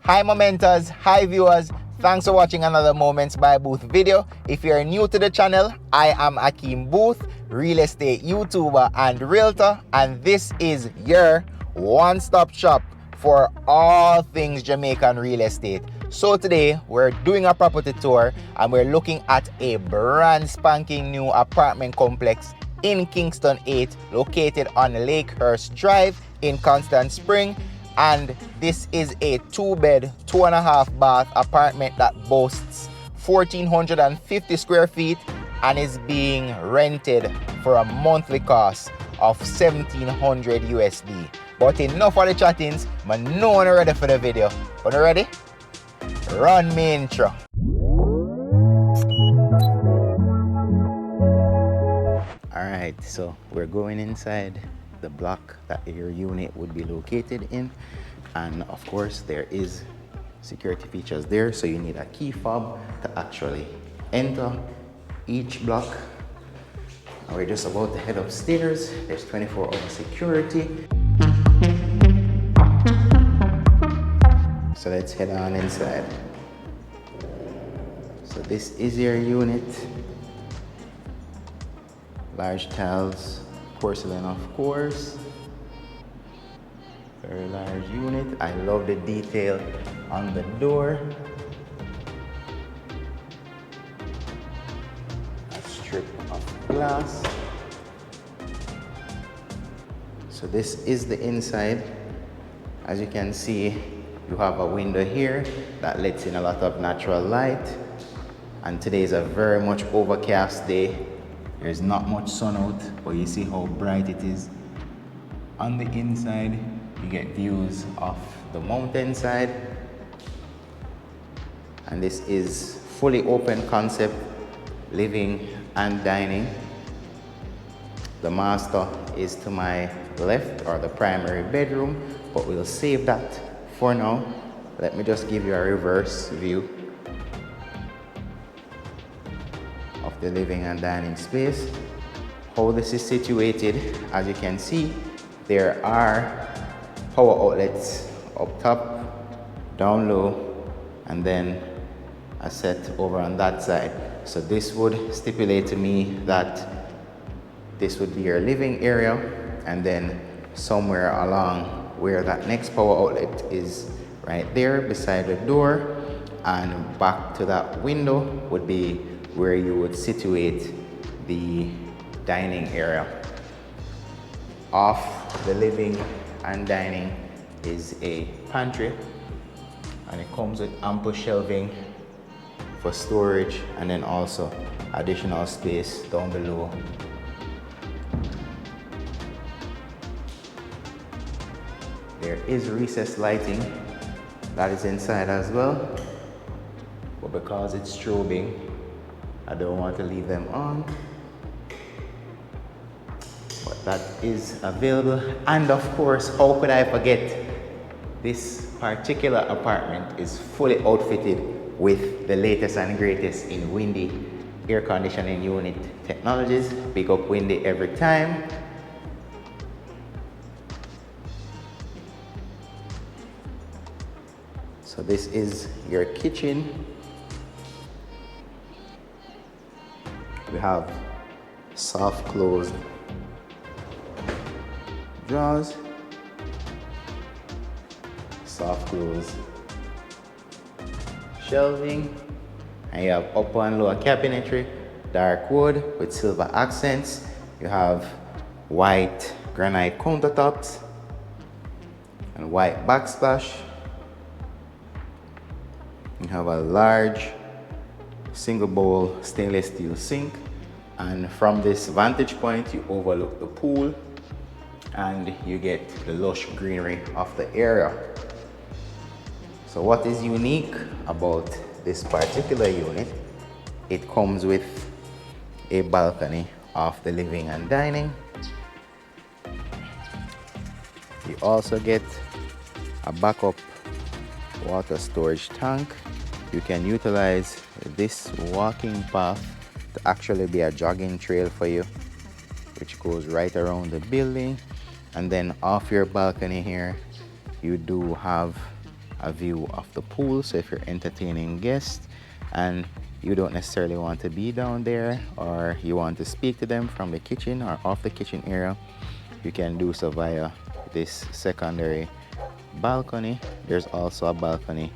Hi Momenters, hi viewers, thanks for watching another Moments by Booth video. If you're new to the channel, I am Akeem Boothe, real estate YouTuber and realtor, and this is your one-stop shop for all things Jamaican real estate. So today we're doing a property tour and we're looking at a brand spanking new apartment complex in Kingston 8 located on Lakehurst Drive in Constant Spring. And this is a 2-bed, 2.5-bath apartment that boasts 1,450 square feet and is being rented for a monthly cost of 1,700 USD. But enough of the chattings, man, no one ready for the video. Are you ready? Run me intro. Alright, so we're going inside the block that your unit would be located in, and of course there is security features there, so you need a key fob to actually enter each block. And we're just about to head upstairs. There's 24-hour security, so let's head on inside. So this is your unit. Large tiles, porcelain of course. Very large unit. I love the detail on the door. A strip of glass. So this is the inside. As you can see, you have a window here that lets in a lot of natural light. And today is a very much overcast day. There's not much sun out, but you see how bright it is. On the inside, you get views of the mountainside. And this is fully open concept living and dining. The master is to my left, or the primary bedroom, but we'll save that for now. Let me just give you a reverse view of the living and dining space. How this is situated, as you can see, there are power outlets up top, down low, and then a set over on that side. So this would stipulate to me that this would be your living area, and then somewhere along where that next power outlet is right there beside the door, and back to that window would be where you would situate the dining area. Off the living and dining is a pantry, and it comes with ample shelving for storage, and then also additional space down below. There is recessed lighting that is inside as well, but because it's strobing, I don't want to leave them on, but that is available. And of course, how could I forget, this particular apartment is fully outfitted with the latest and greatest in windy air conditioning unit technologies. Big up Windy every time. So this is your kitchen. We have soft closed drawers, soft closed shelving, and you have upper and lower cabinetry, dark wood with silver accents. You have white granite countertops and white backsplash. You have a large single bowl stainless steel sink, and from this vantage point you overlook the pool and you get the lush greenery of the area. So what is unique about this particular unit, it comes with a balcony off the living and dining. You also get a backup water storage tank. You can utilize this walking path to actually be a jogging trail for you, which goes right around the building. And then off your balcony here, you do have a view of the pool. So if you're entertaining guests and you don't necessarily want to be down there, or you want to speak to them from the kitchen or off the kitchen area, you can do so via this secondary balcony. There's also a balcony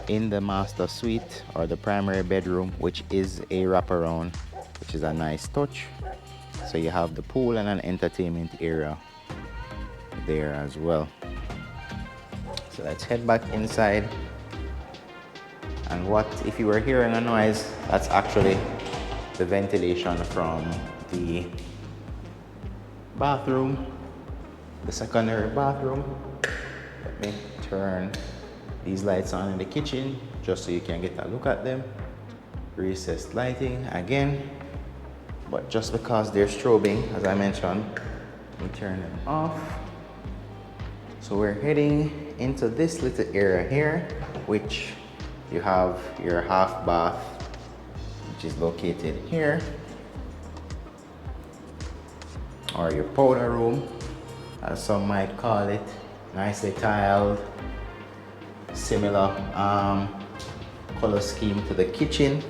in the master suite or the primary bedroom, which is a wraparound, which is a nice touch. So you have the pool and an entertainment area there as well. So let's head back inside. And what if you were hearing a noise, that's actually the ventilation from the bathroom, the secondary bathroom. Let me turn these lights on in the kitchen just so you can get a look at them. Recessed lighting again, but just because they're strobing, as I mentioned, we turn them off. So we're heading into this little area here, which you have your half bath, which is located here, or your powder room, as some might call it. Nicely tiled, similar color scheme to the kitchen.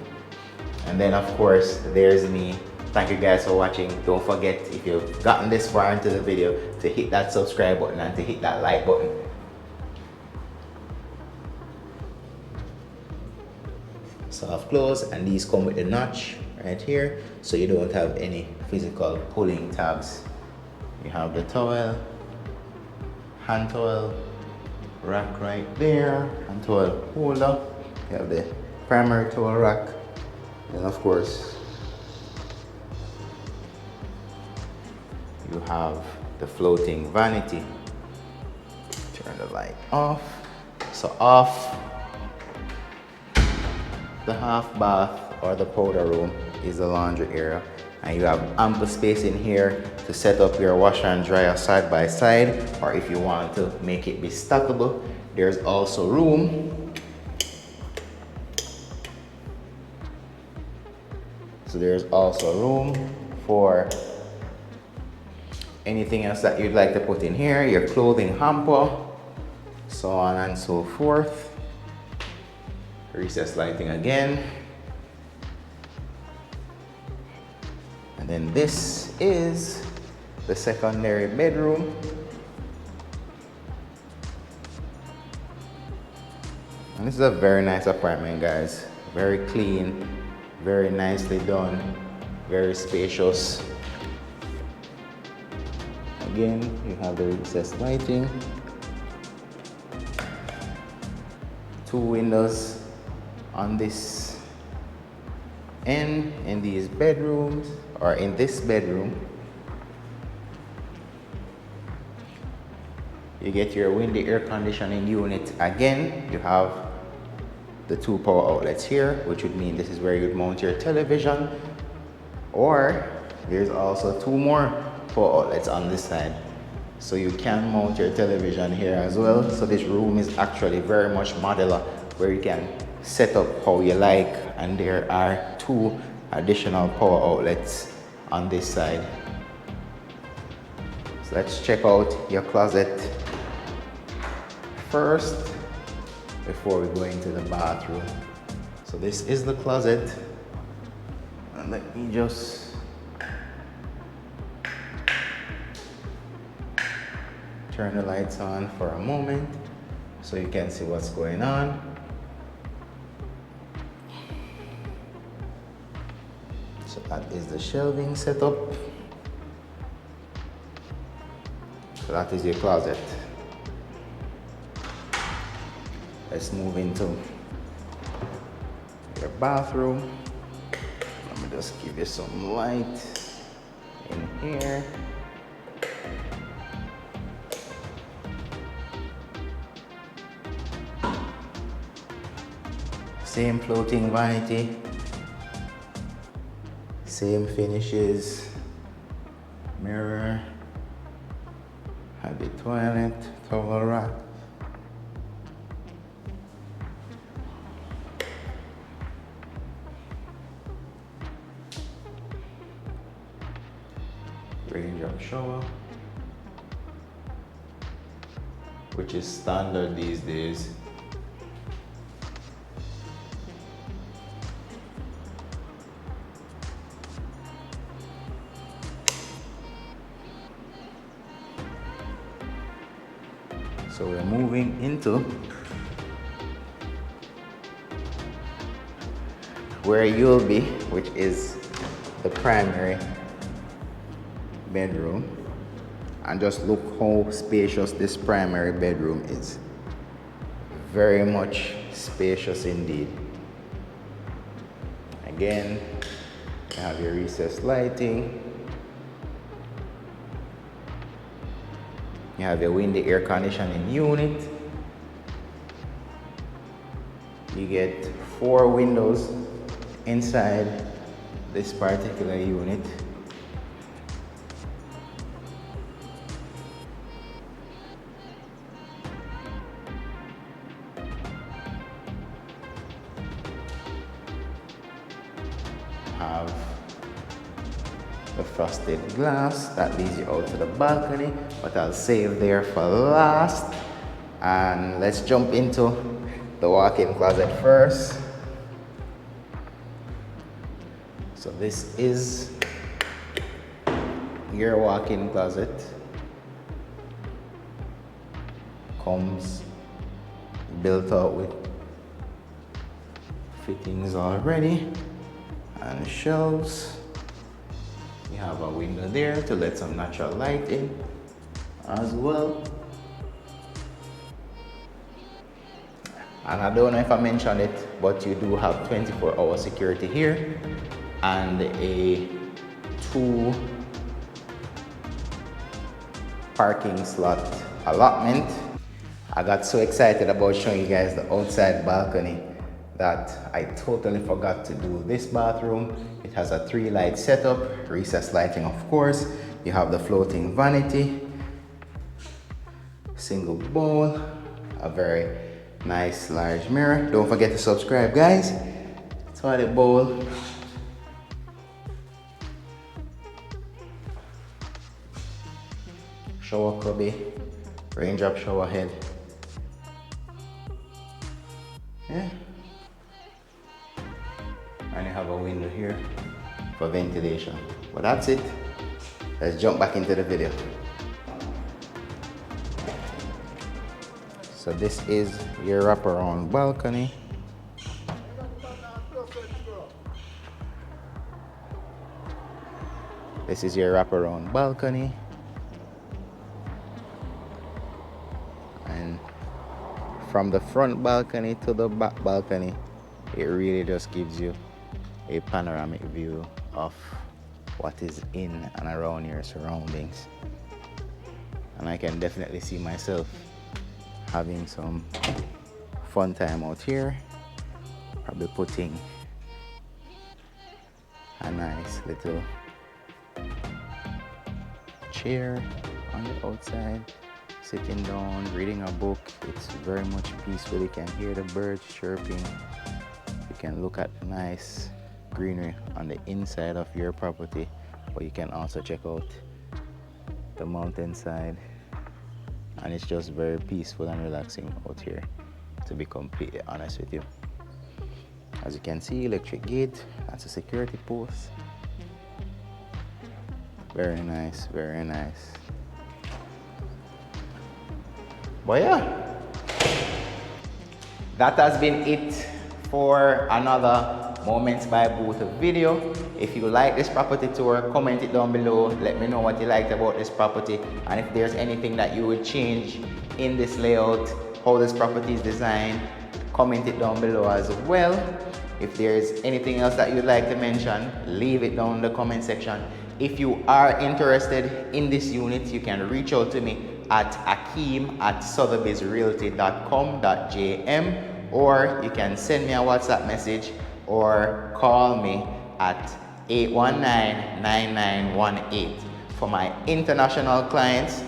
And then of course there's me. Thank you guys for watching. Don't forget, if you've gotten this far into the video, to hit that subscribe button and to hit that like button. Soft close, and these come with a notch right here, so you don't have any physical pulling tabs. You have the towel, hand towel rack right there, hand towel holder. You have the primary towel rack, and of course you have the floating vanity. Turn the light off. So off the half bath or the powder room is the laundry area, and you have ample space in here to set up your washer and dryer side by side, or if you want to make it be stackable, there's also room. So there's also room for anything else that you'd like to put in here, your clothing hamper, so on and so forth. Recessed lighting again. And then this is the secondary bedroom. And this is a very nice apartment, guys. Very clean, very nicely done, very spacious. Again, you have the recessed lighting. 2 windows on this end in these bedrooms, or in this bedroom. You get your windy air conditioning unit again. You have the 2 power outlets here, which would mean this is where you'd mount your television, or there's also 2 more power outlets on this side, so you can mount your television here as well. So this room is actually very much modular, where you can set up how you like, and there are 2 additional power outlets on this side. So let's check out your closet first before we go into the bathroom. So this is the closet, and let me just turn the lights on for a moment so you can see what's going on. So that is the shelving setup. So that is your closet. Let's move into your bathroom. Let me just give you some light in here. Same floating vanity, same finishes, mirror, had the toilet, towel rack. Raindrop shower, which is standard these days. So we're moving into where you'll be, which is the primary bedroom. And just look how spacious this primary bedroom is. Very much spacious indeed. Again, you have your recessed lighting. You have your windy air conditioning unit. You get 4 windows inside this particular unit. Have the frosted glass that leads you out to the balcony, but I'll save there for last. And let's jump into the walk-in closet first. So this is your walk-in closet. Comes built out with fittings already and shelves. You have a window there to let some natural light in as well. And I don't know if I mentioned it, but you do have 24-hour security here and a 2 parking slot allotment. I got so excited about showing you guys the outside balcony that I totally forgot to do this bathroom. It has a 3-light setup, recessed lighting of course. You have the floating vanity, single bowl, a very nice large mirror. Don't forget to subscribe, guys. Toilet bowl. Shower cubby, raindrop shower head. Yeah. And you have a window here for ventilation. But that's it. Let's jump back into the video. So this is your wraparound balcony. This is your wraparound balcony. And from the front balcony to the back balcony, it really just gives you a panoramic view of what is in and around your surroundings. And I can definitely see myself having some fun time out here. Probably putting a nice little chair on the outside, sitting down, reading a book. It's very much peaceful. You can hear the birds chirping. You can look at nice greenery on the inside of your property, but you can also check out the mountainside. And it's just very peaceful and relaxing out here, to be completely honest with you. As you can see, electric gate, that's a security post. Very nice, very nice. But yeah, that has been it for another Moments by Boothe video. If you like this property tour, comment it down below. Let me know what you liked about this property, and if there's anything that you would change in this layout, how this property is designed, comment it down below as well. If there's anything else that you'd like to mention, leave it down in the comment section. If you are interested in this unit, you can reach out to me at akeem@sothebysrealty.com.jm, or you can send me a WhatsApp message or call me at 819-9918. For my international clients,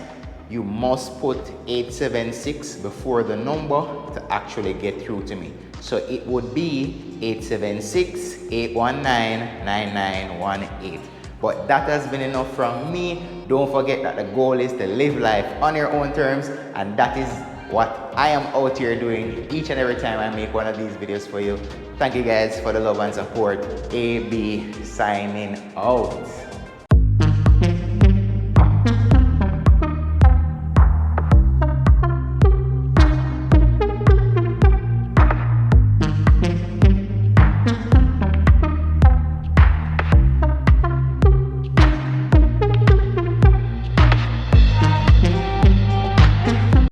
you must put 876 before the number to actually get through to me. So it would be 876-819-9918. But that has been enough from me. Don't forget that the goal is to live life on your own terms, and that is what I am out here doing each and every time I make one of these videos for you. Thank you guys for the love and support. AB signing out.